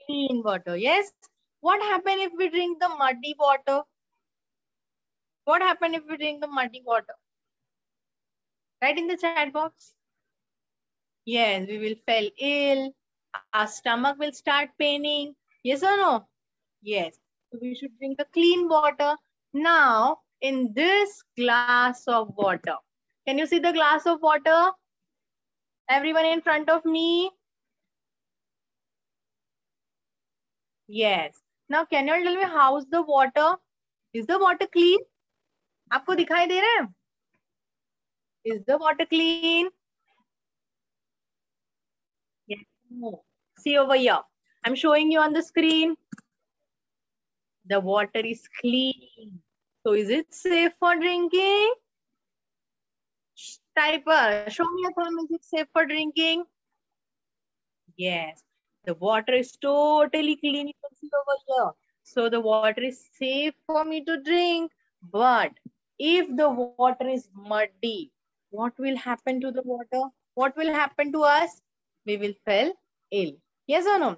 Clean water. Yes. What happen if we drink the muddy water? What happen if we drink the muddy water? Write in the chat box. Yes, we will feel ill. Our stomach will start paining. Yes or no? Yes. So we should drink the clean water. Now, in this glass of water, can you see the glass of water? Everyone in front of me? Yes. Now, can you tell me how's the water? Is the water clean? आपको दिखाई दे रहा है? Is the water clean? Yes. No. See over here. I'm showing you on the screen. The water is clean. So is it safe for drinking? Typer, show me a thumb. Is it safe for drinking? Yes. The water is totally clean. You can see over here. So the water is safe for me to drink. But if the water is muddy, what will happen to the water? What will happen to us? We will feel ill. Yes or no?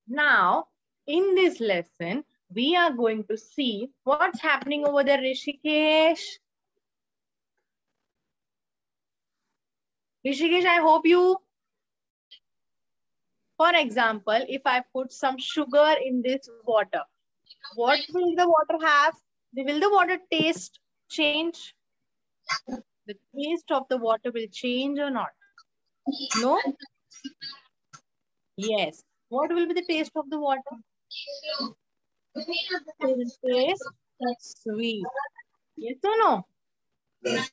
Now, in this lesson, we are going to see what's happening over there, Rishikesh. Rishikesh, I hope you. For example, if I put some sugar in this water, what will the water have? Will the water taste change? The taste of the water will change or not? No? Yes. What will be the taste of the water? It will taste sweet. Yes or no? Yes.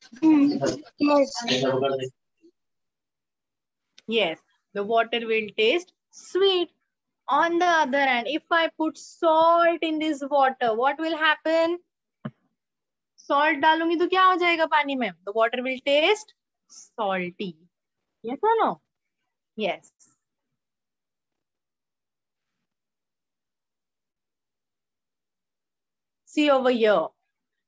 Yes. The water will taste sweet. On the other hand, if I put salt in this water, what will happen? Salt डालूंगी तो क्या हो जाएगा पानी में? The water will taste salty. Yes or no? Yes. See over here.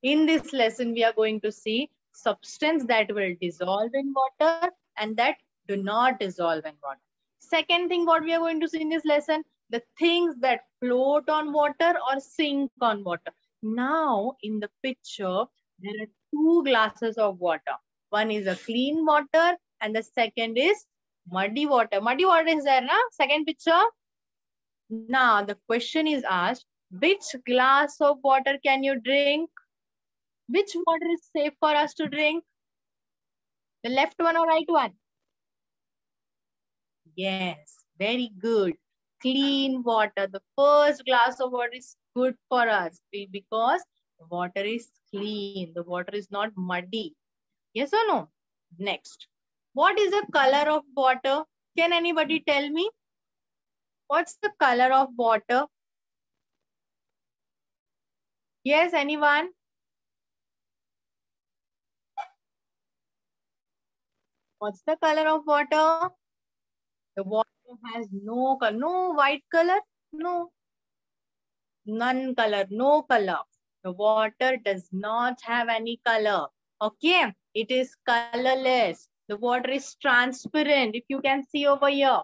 In this lesson, we are going to see substance that will dissolve in water and that do not dissolve in water. Second thing, what we are going to see in this lesson, the things that float on water or sink on water. Now, in the picture, there are two glasses of water. One is a clean water and the second is muddy water. Muddy water is there, na? Second picture. Now, the question is asked, which glass of water can you drink? Which water is safe for us to drink? The left one or right one? Yes, very good. Clean water. The first glass of water is good for us because the water is clean. The water is not muddy. Yes or no? Next. What is the color of water? Can anybody tell me? What's the color of water? Yes, anyone? What's the color of water? The water has no color. No white color? No. None color. No color. The water does not have any color. Okay. It is colorless. The water is transparent. If you can see over here.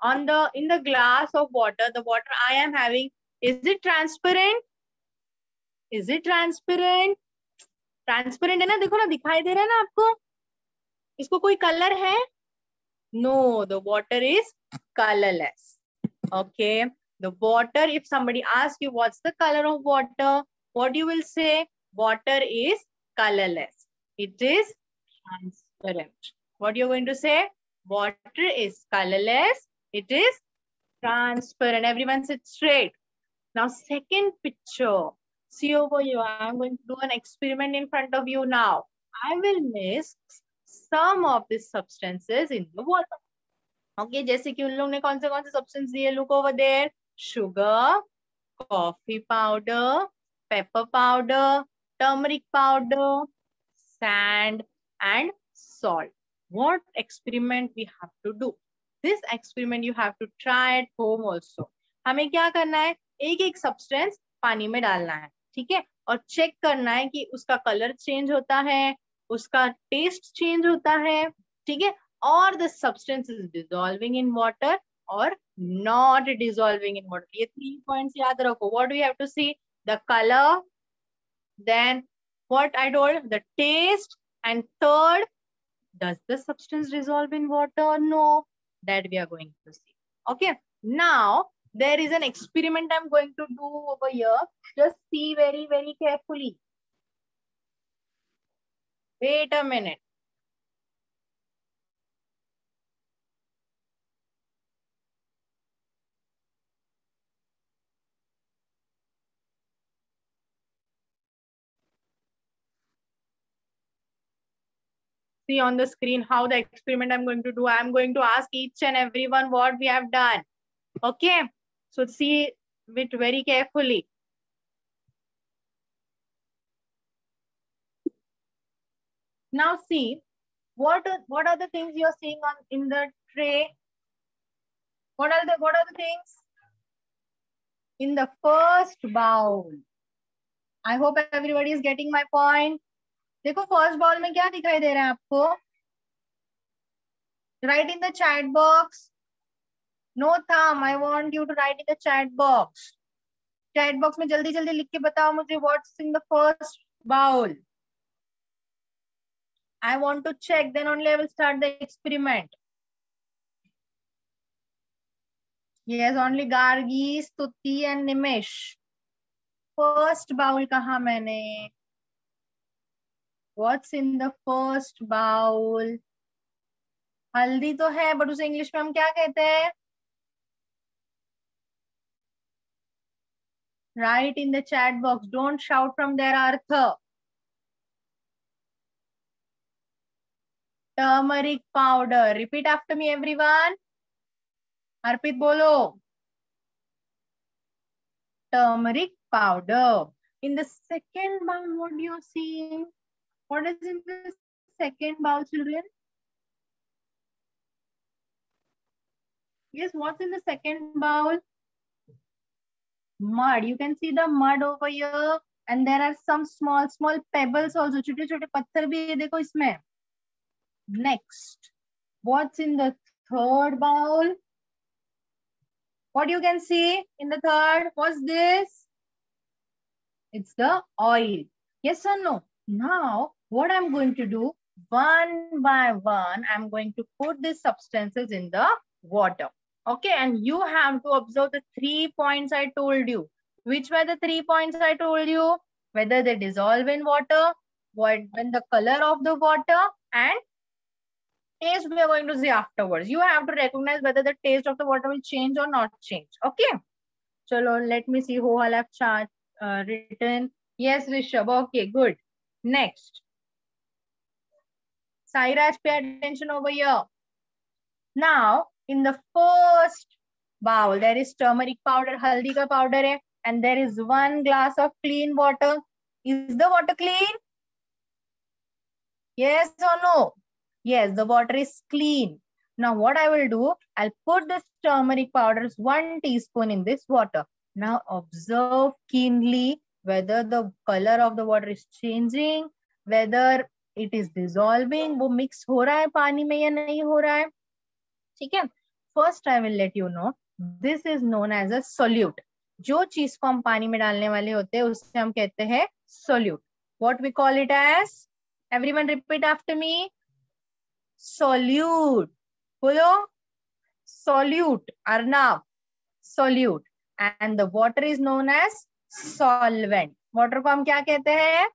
In the glass of water, the water I am having, is it transparent? Is it transparent? Transparent है ना? देखो ना, दिखाई दे रहा है ना आपको? इसको कोई color है? No, the water is colorless. Okay. The water, if somebody asks you what's the color of water, what you will say? Water is colorless. It is transparent. What you're going to say? Water is colorless. It is transparent. Everyone sit straight. Now, second picture. See over here. I'm going to do an experiment in front of you now. I will mix some of these substances in the water. Okay, जैसे कि उन लोग ने कौन से substance दिए? Look over there. Sugar, coffee powder, pepper powder, turmeric powder, sand, and salt. What experiment we have to do? This experiment you have to try at home also. हमें क्या करना है? एक substance पानी में डालना है, ठीक है? और check करना है कि उसका color change होता है, उसका taste change होता है, ठीक है? Or the substance is dissolving in water or not dissolving in water. ये 3 points याद रखो. What do you have to see? The color, then what I told, the taste, and third, does the substance dissolve in water or no? That we are going to see. Okay. Now, there is an experiment I'm going to do over here. Just see very, very carefully. Wait a minute. See on the screen how the experiment I'm going to do. I'm going to ask each and everyone what we have done. Okay. So see it very carefully. Now see, what are the things you're seeing on in the tray? What are the things? In the first bowl. I hope everybody is getting my point. देखो first ball में क्या दिखाई दे रहा है आपको? Write in the chat box. No thumb. I want you to write in the chat box. Chat box में जल्दी जल्दी लिख के बताओ मुझे what's in the first bowl. I want to check, then only I will start the experiment. Yes, only Gargi, Stuti and Nimish. First bowl कहा मैंने? What's in the first bowl? हल्दी तो है, बट उसे इंग्लिश में हम क्या कहते हैं? Write in the chat box. Don't shout from there, Arthur. Turmeric powder. Repeat after me, everyone. Arpit bolo. Turmeric powder. In the second bowl, what do you see? What is in the second bowl, children? Yes, what's in the second bowl? Mud. You can see the mud over here. And there are some small pebbles also. छोटे छोटे पत्थर भी है देखो इसमें. Next. What's in the third bowl? What you can see in the third? What's this? It's the oil. Yes or no? Now, what I'm going to do, one by one, I'm going to put these substances in the water. Okay, and you have to observe the 3 points I told you. Which were the 3 points I told you? Whether they dissolve in water, when the color of the water, and taste we are going to see afterwards. You have to recognize whether the taste of the water will change or not change. Okay. Chalo, let me see who all have written. Yes, Rishabh. Okay, good. Next. Sairaj, pay attention over here. Now, in the first bowl, there is turmeric powder, haldi ka powder hai, and there is 1 glass of clean water. Is the water clean? Yes or no? Yes, the water is clean. Now what I will do, I'll put this turmeric powder, 1 teaspoon in this water. Now observe keenly whether the color of the water is changing, whether it is dissolving, वो mix हो रहा है पानी में या नहीं हो रहा है. ठीक है? First I will let you know, this is known as a solute. जो चीज को हम पानी में डालने वाले होते हैं उससे हम कहते हैं solute. What we call it as? Everyone repeat after me. Solute. Bolo? Solute. Arnav. Solute. And the water is known as solvent. Water को हम क्या कहते हैं?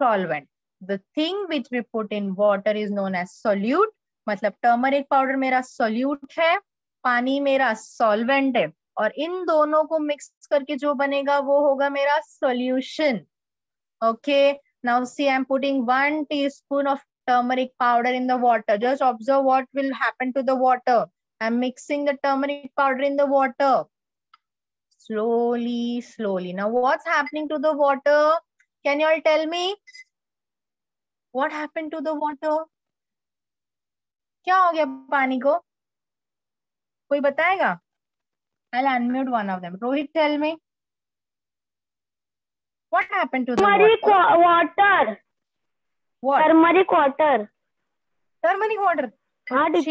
Solvent. The thing which we put in water is known as solute. मतलब turmeric powder मेरा solute है, पानी मेरा solvent है, और इन दोनों को मिक्स करके जो बनेगा वो होगा मेरा solution. Okay. Now see, I'm putting 1 teaspoon of turmeric powder in the water. Just observe what will happen to the water. I'm mixing the turmeric powder in the water. Slowly, slowly. Now what's happening to the water? Can you all tell me? What happened to the water? क्या हो गया पानी को? कोई बताएगा? I'll unmute one of them. Rohit, tell me. What happened to the water? Water. What? Turmeric water. Turmeric water. Change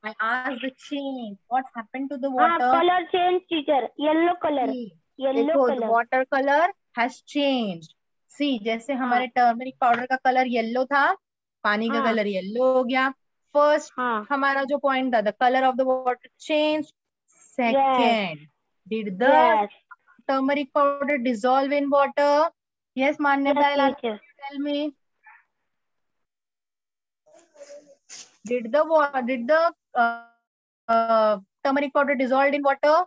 I asked the change. What happened to the water? Color change, teacher. Yellow color. Yellow देखो, color. the water color has changed. See, जैसे हमारे turmeric powder का colour yellow था, पानी का colour yellow हो गया. First हमारा जो पॉइंट था, the color of the water changed. Second, did the turmeric powder dissolve in water? Yes, Manyata, tell me. Did the turmeric powder dissolved in water?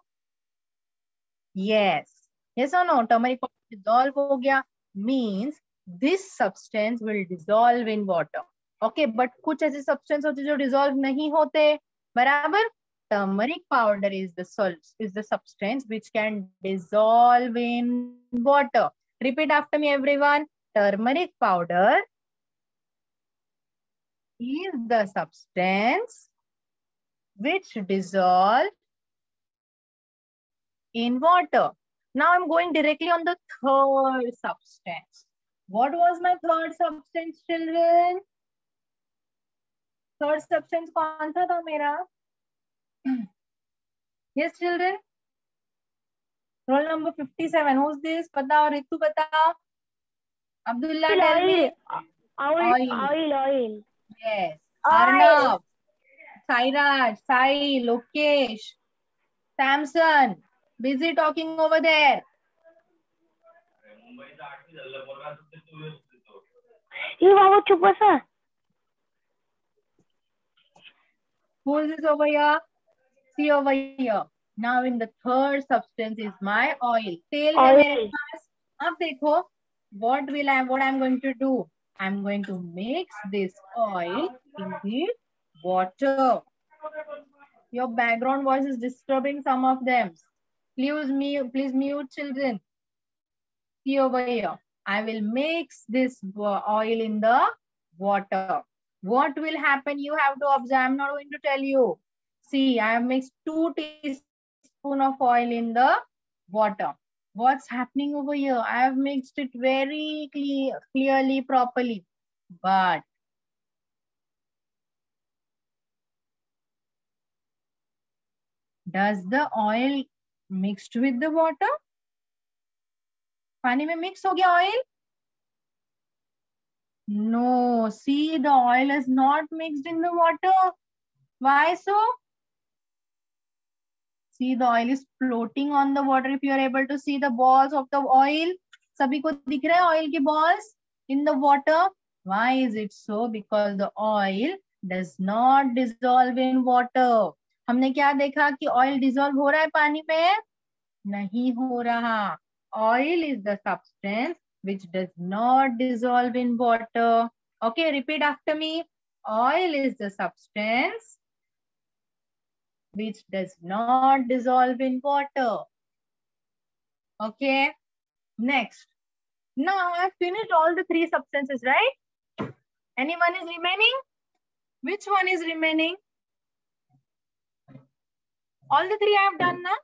Yes. Yes or no? Turmeric powder dissolve हो गया, means this substance will dissolve in water. Okay, but कुछ ऐसे substance होते जो dissolve नहीं होते, बराबर? Turmeric powder is the substance which can dissolve in water. Repeat after me, everyone. Turmeric powder is the substance which dissolve in water. Now I'm going directly on the third substance. What was my third substance, children? Third substance कौन सा था मेरा? Yes, children. Roll number 57. Who's this? बताओ, रितु बताओ. Abdullah, tell me. Oil. Yes. Arnav, Sairaj, Sai, Lokesh, Samson. Busy talking over there. Who is this over here? See over here. Now in the third substance is my oil. Tail hai mere paas. Ab dekho, what I'm going to do? I'm going to mix this oil in the water. Your background voice is disturbing some of them. Please mute, children. See over here. I will mix this oil in the water. What will happen? You have to observe. I'm not going to tell you. See, I have mixed 2 teaspoons of oil in the water. What's happening over here? I have mixed it very clearly, properly. But does the oil mixed with the water? पानी में mix हो गया oil? No, see, the oil is not mixed in the water. Why so? See, the oil is floating on the water. If you are able to see the balls of the oil, सभी को दिख रहा है oil के balls in the water. Why is it so? Because the oil does not dissolve in water. हमने क्या देखा कि oil dissolve हो रहा है पानी में? नहीं हो रहा. Oil is the substance which does not dissolve in water. Okay, repeat after me. Oil is the substance which does not dissolve in water. Okay, next. Now I have finished all the 3 substances, right? Anyone is remaining? Which one is remaining? All the 3 I have done now.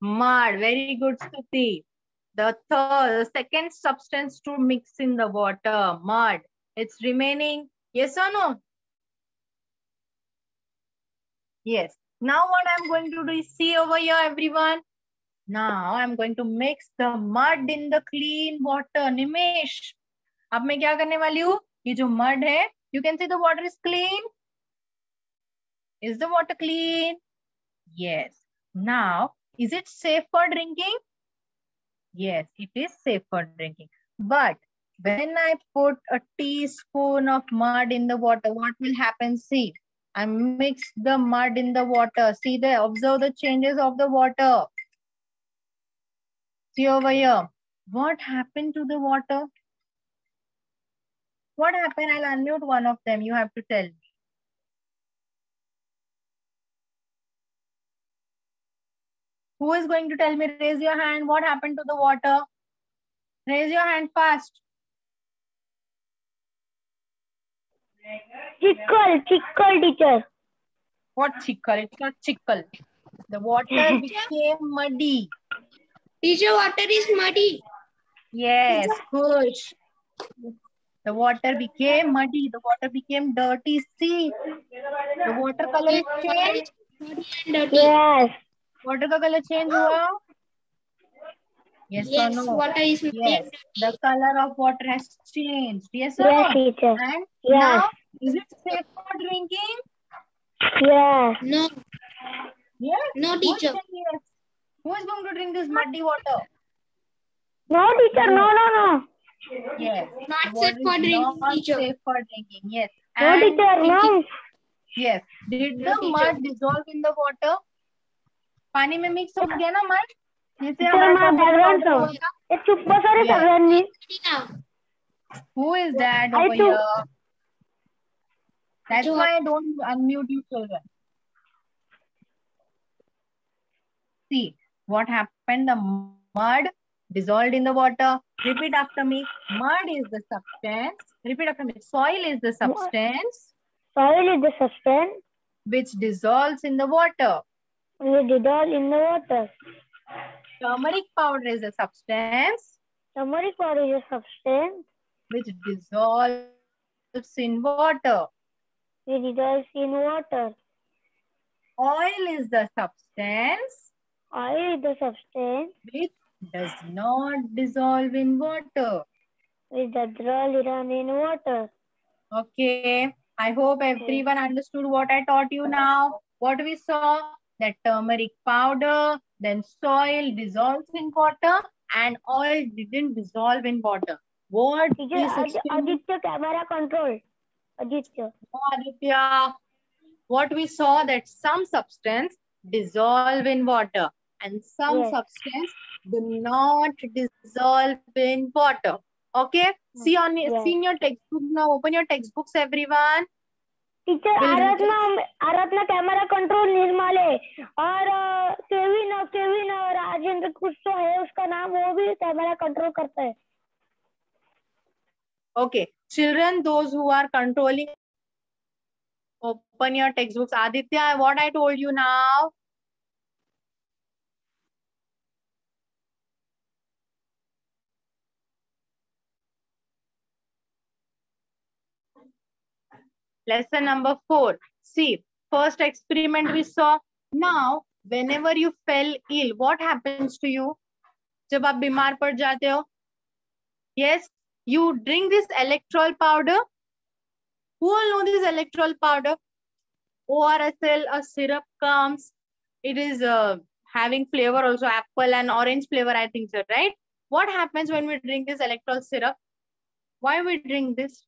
Mud, very good, Stuti. The second substance to mix in the water, mud. It's remaining. Yes or no? Yes. Now what I'm going to do is see over here, everyone. Now I'm going to mix the mud in the clean water. Nimesh, अब मैं क्या करने वाली हूँ? ये जो mud है, you can see the water is clean. Is the water clean? Yes. Now, is it safe for drinking? Yes, it is safe for drinking. But when I put a teaspoon of mud in the water, what will happen? See, I mix the mud in the water. See there, observe the changes of the water. See over here. What happened to the water? What happened? I'll unmute one of them. You have to tell me. Who is going to tell me? Raise your hand. What happened to the water? Raise your hand fast. Chickle, teacher. What chickle? It's not chickle. The water became muddy. Teacher, water is muddy. Yes, good. The water became muddy. The water became dirty. See, the water color is changed. Yes. Water का color change हुआ? Yes or Yes, no? water is Yes. The color of water has changed. Yes or Yes, no? teacher. And Yes. now, is it safe for drinking? Yes. no, Yes. no Who is teacher. saying yes? Who is going to drink this muddy water? No, teacher. No, no, no. Yes. Not The safe water for is drinking, not teacher. safe for drinking. Yes. No, And teacher. No. yes. Did No, the teacher. mud dissolve in the water? पानी में mix हो गया ना mud? जैसे Teacher, हमारा my turmeric background powder हुआ sound. था? It's super sorry, Yes. सगळ्यांनी. Who is that I over too. here? That's Teacher. why I don't unmute you children. See what happened. The mud dissolved in the water. Repeat after me. Mud is the substance. Repeat after me. Soil is the substance Soil is the substance which dissolves in the water. we dissolve in the water. Turmeric powder is a substance Turmeric powder is a substance which dissolves in water. we dissolve in water. Oil is the substance Oil is the substance which does not dissolve in water. which dissolve in water. Okay. I hope everyone understood what I taught you now. What we saw, that turmeric powder, then soil dissolves in water and oil didn't dissolve in water. What Teacher, this experiment, Aditya camera control. Aditya. Aditya, what we saw that some substance dissolve in water and some Yes. substance do not dissolve in water. Okay, see on Yes. see in your textbook now. Open your textbooks, everyone. Teacher Aradhana camera control निर्माले और Kevin और राजेंद्र कुछ तो है उसका नाम, वो भी कैमरा कंट्रोल करता है. Okay, children, those who are controlling, open your textbooks. Aditya, what I told you now. Lesson number 4. See, first experiment we saw. Now, whenever you fell ill, what happens to you? जब आप बीमार पड़ जाते हो? Yes, you drink this electrol powder. Who will know this electrol powder? ORSL, a syrup comes. It is having flavor also, apple and orange flavor, I think so, right? What happens when we drink this electrol syrup? Why we drink this?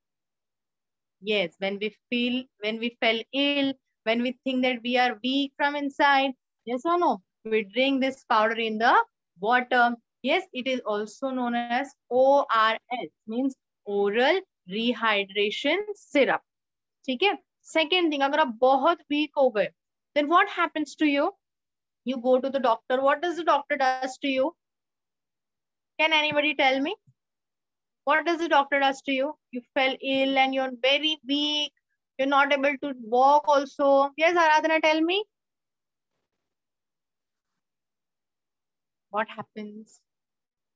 Yes, when we fell ill, when we think that we are weak from inside, yes or no? We drink this powder in the water. Yes, it is also known as ORS, means oral rehydration syrup. ठीक है? Second thing, अगर आप बहुत weak हो गए, then what happens to you? You go to the doctor. What does the doctor does to you? Can anybody tell me? What does the doctor does to you? You fell ill and you're very weak. You're not able to walk also. Yes, Aradhana, tell me. What happens?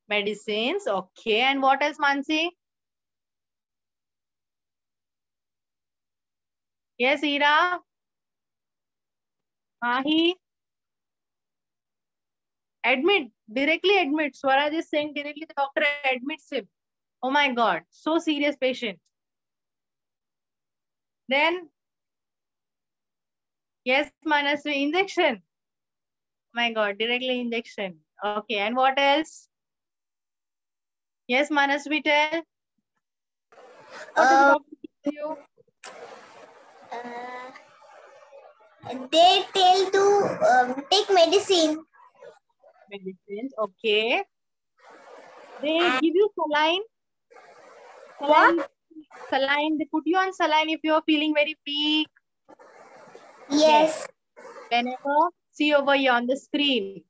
Medicines. Okay. And what else, Mansi? Yes, Ira. Mahi. Admit. Directly admit. Swaraj is saying directly the doctor admits him. Oh my God. So serious patient. Then, yes, Manasvi, injection. Oh my God, directly injection. Okay, and what else? Yes, Manasvi, tell. What is the doctor to you? They tell to take medicine. Medicines, okay. They give you saline. Saline, they put you on saline if you are feeling very weak. Yes. Whenever, see over here on the screen.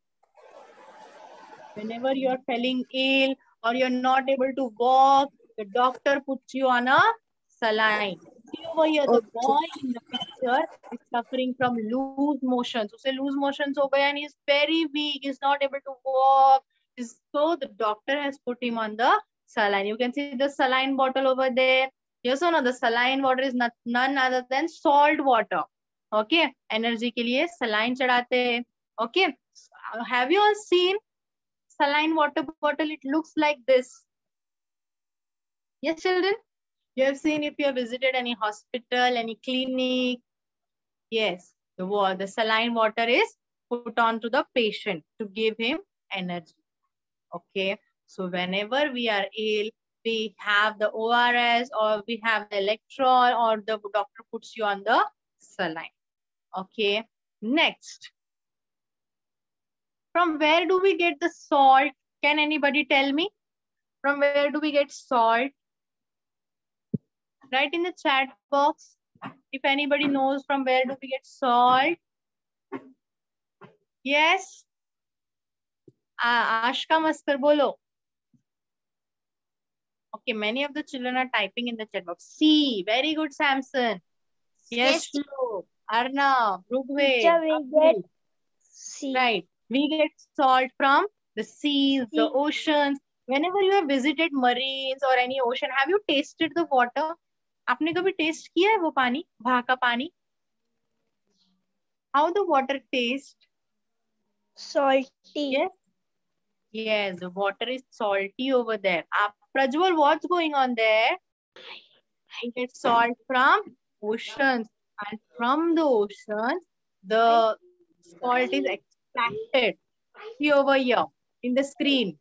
Whenever you are feeling ill or you're not able to walk, the doctor puts you on a saline. See over here, the boy in the picture is suffering from loose motions. So loose motions over and he's very weak. He's not able to walk. So the doctor has put him on the saline. You can see the saline bottle over there. Yes or no? The saline water is none other than salt water. Okay. Energy के लिए saline चढ़ाते हैं. Okay. Have you all seen saline water bottle? It looks like this. Yes, children? You have seen if you have visited any hospital, any clinic. Yes. The saline water is put on to the patient to give him energy. Okay. So whenever we are ill, we have the ORS or we have the electrol or the doctor puts you on the saline. Okay. Next. From where do we get the salt? Can anybody tell me? From where do we get salt? Write in the chat box. If anybody knows from where do we get salt? Yes? Ashka Maskar bolo. Okay, many of the children are typing in the chat box. C. Very good, Samson. Yes, Shlo, Arna, Rugve. Right. We get salt from the seas, the oceans. Whenever you have visited marines or any ocean, have you tasted the water? आपने कभी test किया है वो पानी, वहाँ का पानी? How the water taste? Salty. Yes. Yes, the water is salty over there. Prajwal, what's going on there? We get salt from oceans, and from the oceans, the salt is extracted. See over here in the screen.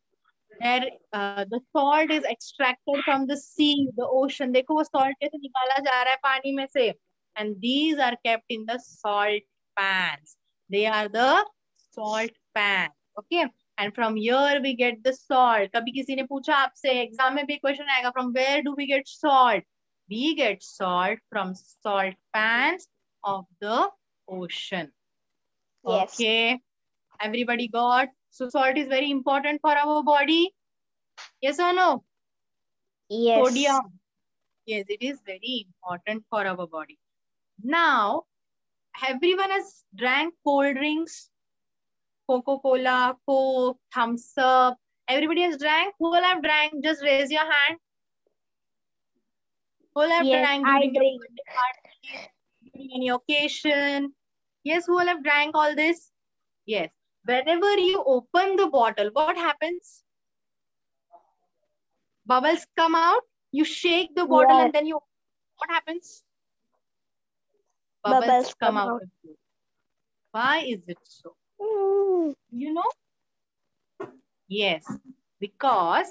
There, the salt is extracted from the sea, the ocean. देखो वो salt कैसे निकाला जा रहा है पानी में से. And these are kept in the salt pans. They are the salt pans. Okay. And from here we get the salt. कभी किसी ने पूछा आपसे एग्जाम में भी क्वेश्चन आएगा. From where do we get salt? We get salt from salt pans of the ocean. Yes. Okay. Everybody got? So salt is very important for our body. Yes or no? Yes. Sodium. Yes, it is very important for our body. Now, everyone has drank cold drinks. Coca-Cola, Coke, Thumbs Up. Everybody has drank? Who all have drank? Just raise your hand. Who all have drank during your birthday party, during any occasion? Yes, who all have drank all this? Yes. Whenever you open the bottle, what happens? Bubbles come out. You shake the bottle and then you, what happens? Bubbles come out. Why is it so? You know? Yes, because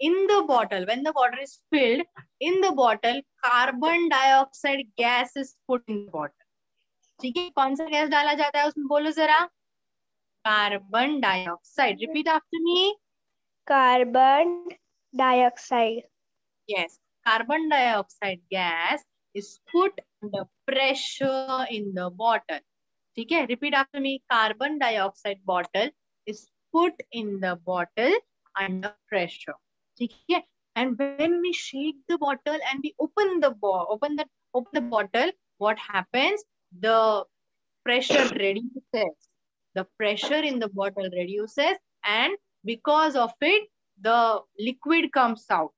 in the bottle, when the water is filled, in the bottle, carbon dioxide gas is put in the bottle. ठीक है, कौन सा gas डाला जाता है उसमें बोलो जरा? Carbon dioxide. Repeat after me. Carbon dioxide. Yes, carbon dioxide gas is put under pressure in the bottle. ठीक है, repeat after me. Carbon dioxide bottle is put in the bottle under pressure. ठीक है, and when we shake the bottle and we open the bottle, what happens? The pressure reduces. The pressure in the bottle reduces, and because of it, the liquid comes out.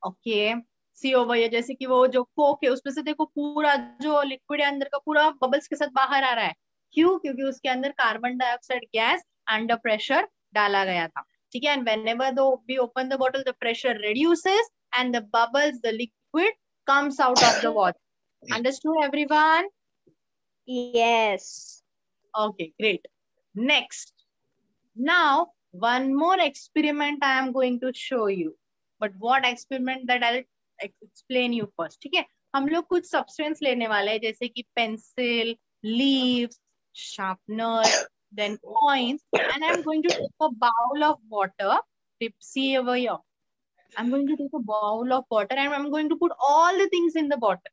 Okay. See over here, जैसे कि वो जो Coke है उसमें से देखो पूरा जो लिक्विड है अंदर का पूरा बबल्स के साथ बाहर आ रहा है. क्यों? क्योंकि उसके अंदर carbon dioxide gas under pressure डाला गया था. ठीक है, and whenever we open the bottle, the pressure reduces and the bubbles, the liquid comes out of the water. Understood, everyone? Yes. Okay, great. Next. Now, one more experiment I am going to show you. But what experiment that I'll explain you first. ठीक है, हम लोग कुछ substance लेने वाले हैं जैसे कि pencil, leaves, sharpener, then coins, and I'm going to take a bowl of water. See over here. I'm going to take a bowl of water and I'm going to put all the things in the bottle.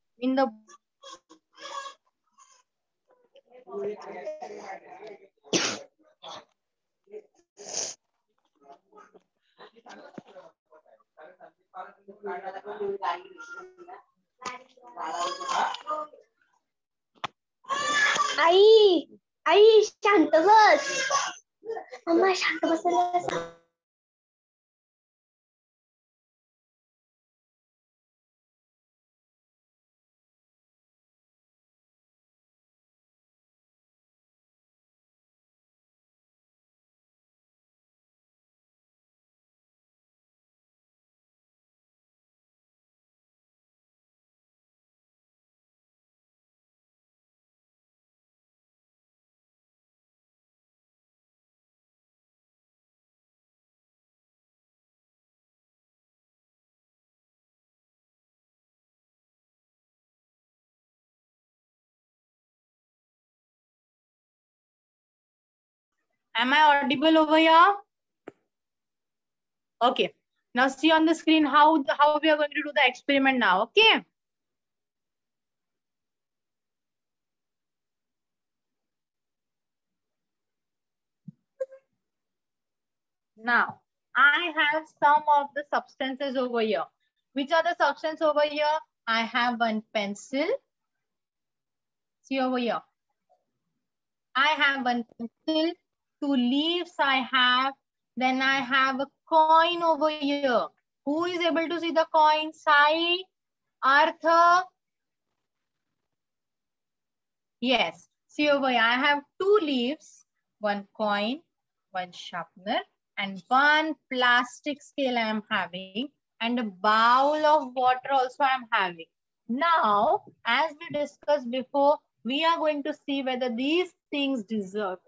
आई शांत बस. मम्मा शांत बस. Am I audible over here? Okay. Now see on the screen how we are going to do the experiment now. Okay. Now I have some of the substances over here. Which are the substances over here? I have one pencil. See over here. I have one pencil, 2 leaves I have. Then I have a coin over here. Who is able to see the coin? Sai, Arthur. Yes. See over here. I have 2 leaves, 1 coin, 1 sharpener, and 1 plastic scale I am having, and a bowl of water also I am having. Now, as we discussed before, we are going to see whether these things deserve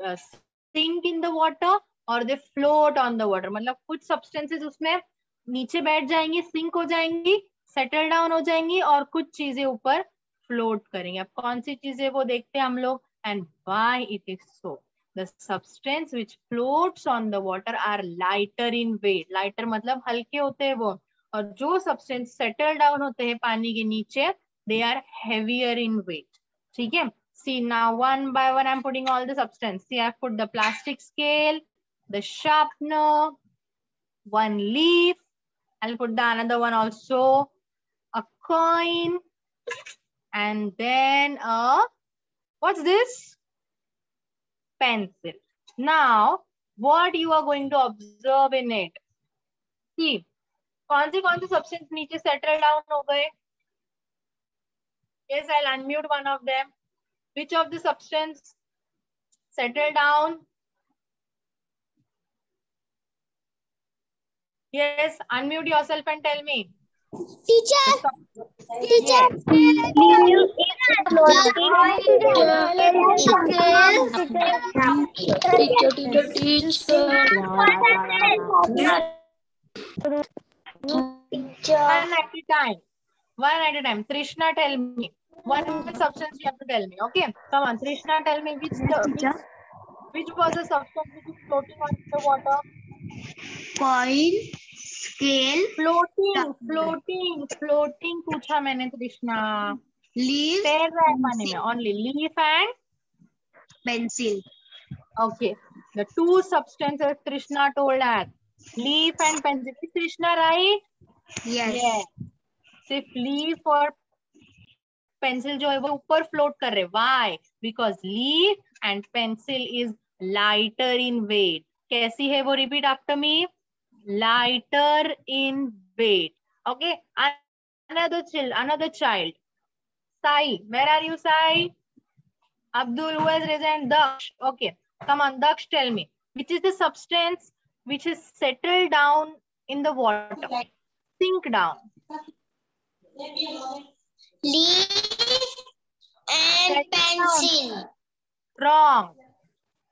sink in the water or they float on the water. मतलब कुछ substances उसमें नीचे बैठ जाएंगी, sink हो जाएंगी, settle down हो जाएंगी, और कुछ चीजें ऊपर float करेंगे. अब कौन सी चीजें वो देखते हैं हम लोग, and why it is so. The substance which floats on the water are lighter in weight. Lighter मतलब हल्के होते हैं वो, और जो substance settle down होते हैं पानी के नीचे, they are heavier in weight. ठीक है? See now one by one I'm putting all the substance. See I've put the plastic scale, the sharpener, 1 leaf. I'll put the another one also, a coin, and then what's this? Pencil. Now, what you are going to observe in it? See, कौन सी substance नीचे settle down हो गए? Yes, I'll unmute one of them. Which of the substance settle down? Yes, unmute yourself and tell me. Teacher. Yes. One at a time. Trishna, tell me. One substance you have to tell me. Okay. Come on, Trishna, tell me which was the substance which is floating on the water? Coin, scale, floating पूछा मैंने Trishna. leaf, तैर रहा है पानी में. Only leaf and pencil. Okay. The 2 substances Trishna told us. Leaf and pencil. Is Trishna right? Yes. सिर्फ leaf और pencil जो है वो ऊपर float कर रहे. Why? Because leaf and pencil is lighter in weight. कैसी है वो? Repeat after me. Lighter in weight. Okay. Another child. Sai. Where are you, Sai? Abdul, who has risen? Daksh. Okay. Come on, Daksh, tell me. Which is the substance which is settled down in the water? Sink down. Leaf and pencil. Wrong.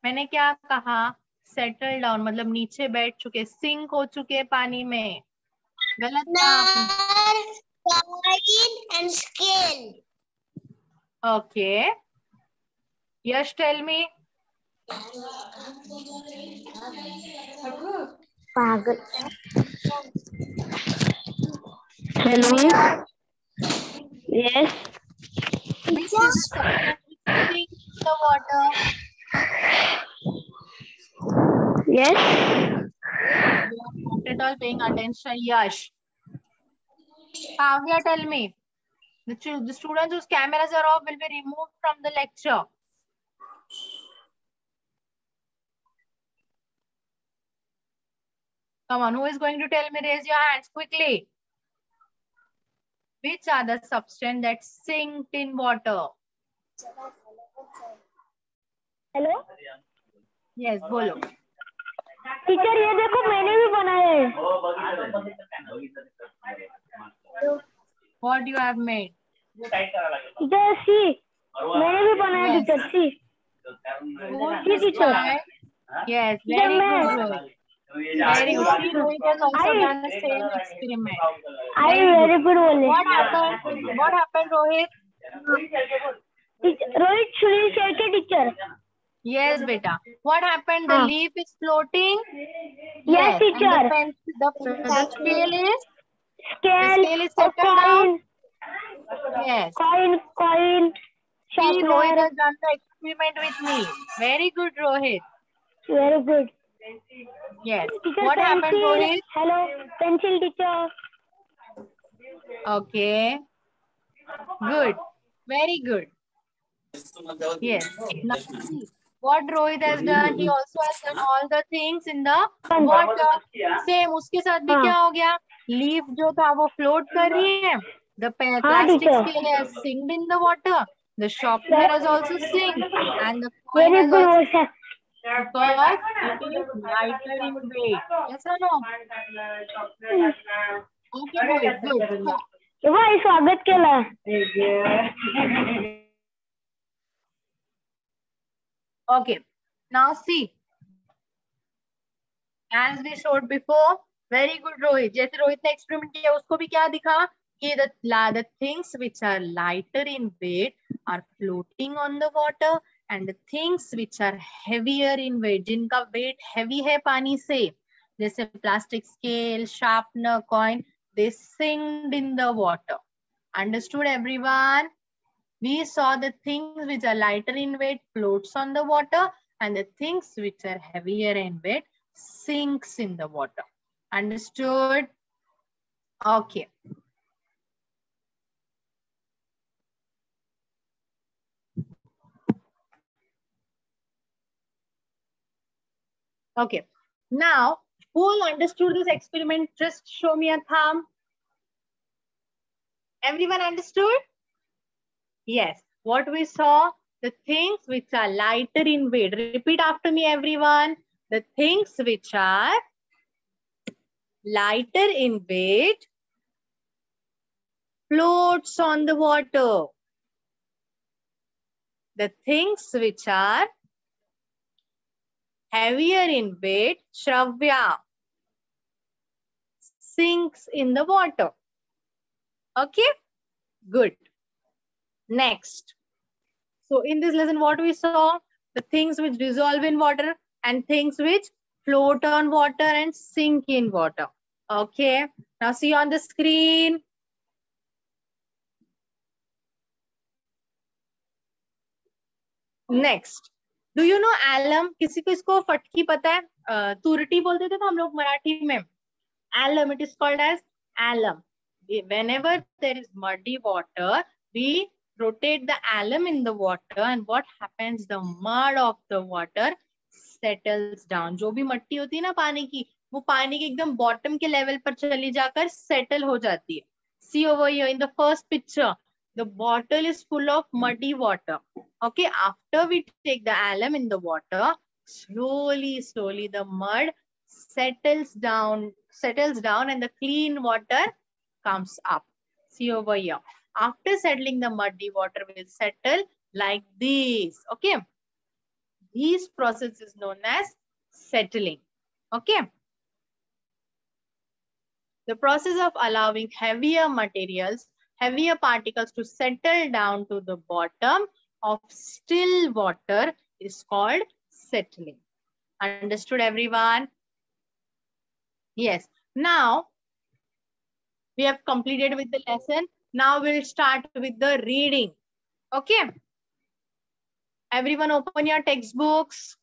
मैंने क्या कहा? Settle down मतलब नीचे बैठ चुके, sink हो चुके पानी में. गलत था. Coin and scale. Okay. Yash, tell me. पागल. Hello. Yes. Which is sink in the water? Yes. You are not at all paying attention, Yash. Kavya, tell me. The students whose cameras are off will be removed from the lecture. Come on, who is going to tell me? Raise your hands quickly. Which are the substance that sink in water? Hello. Yes, बोलो. Teacher ये देखो मैंने भी बनाया है. What you have made? Teacher see मैंने भी बनाया teacher see. See teacher. Yes, very good. Very good. Rohit has also done the same experiment. Very good बोले. What happened? What happened, Rohit? Rohit Sunil शेर के teacher. Yes, beta. What happened? The हाँ. leaf is floating. Yes, And teacher. the scale is Scale, is settled down. Yes. coin, See, Rohit sharpener. has done the experiment with me. Very good, Rohit. Very good. Yes. Teacher, What happened, pencil. Rohit? Hello, pencil teacher. Okay. Good. Very good. Yes. Now see what Rohit has done. He also has done all the things in the water. Same. उसके साथ भी क्या हो गया? Leaf जो था वो float कर रही है. The plastic teacher. scale has sinked in the water. The sharpener has also sinked, and the coin Very has good, also Osha. because it is lighter in weight. Yes or no? Okay, Rohit. Good. भाई स्वागत केला. Okay. Now see. As we showed before, very good, Rohit. जैसे रोहित ने experiment किया, उसको भी क्या दिखा कि the things which are lighter in weight are floating on the water, and the things which are heavier in weight, जिनका weight heavy है पानी से, जैसे plastic scale, sharpener, coin, they sinked in the water. Understood, everyone? We saw the things which are lighter in weight floats on the water, and the things which are heavier in weight sinks in the water. Understood? Okay. Okay. Now, who understood this experiment? Just show me a thumb. Everyone understood? Yes. What we saw? The things which are lighter in weight. Repeat after me, everyone. The things which are lighter in weight floats on the water. The things which are heavier in weight, Shravya, sinks in the water. Okay? Good. Next. So in this lesson, what we saw? The things which dissolve in water and things which float on water and sink in water. Okay? Now see on the screen. Next. Do you know alum? किसी को इसको फटकी पता है? तुरटी बोलते थे तो हम लोग मराठी में. Alum, it is called as alum. Whenever there is muddy water, we rotate the alum in the water, and what happens? The mud of the water settles down. जो भी मट्टी होती है ना पानी की, वो पानी के एकदम bottom के level पर चली जाकर settle हो जाती है. See over here in the first picture, the bottle is full of muddy water. Okay, after we take the alum in the water, slowly the mud settles down and the clean water comes up. See over here. After settling, the muddy water will settle like this. Okay. This process is known as settling. Okay. The process of allowing heavier particles to settle down to the bottom of still water is called settling. Understood, everyone? Yes. Now, we have completed with the lesson. Now we'll start with the reading. Okay. Everyone open your textbooks.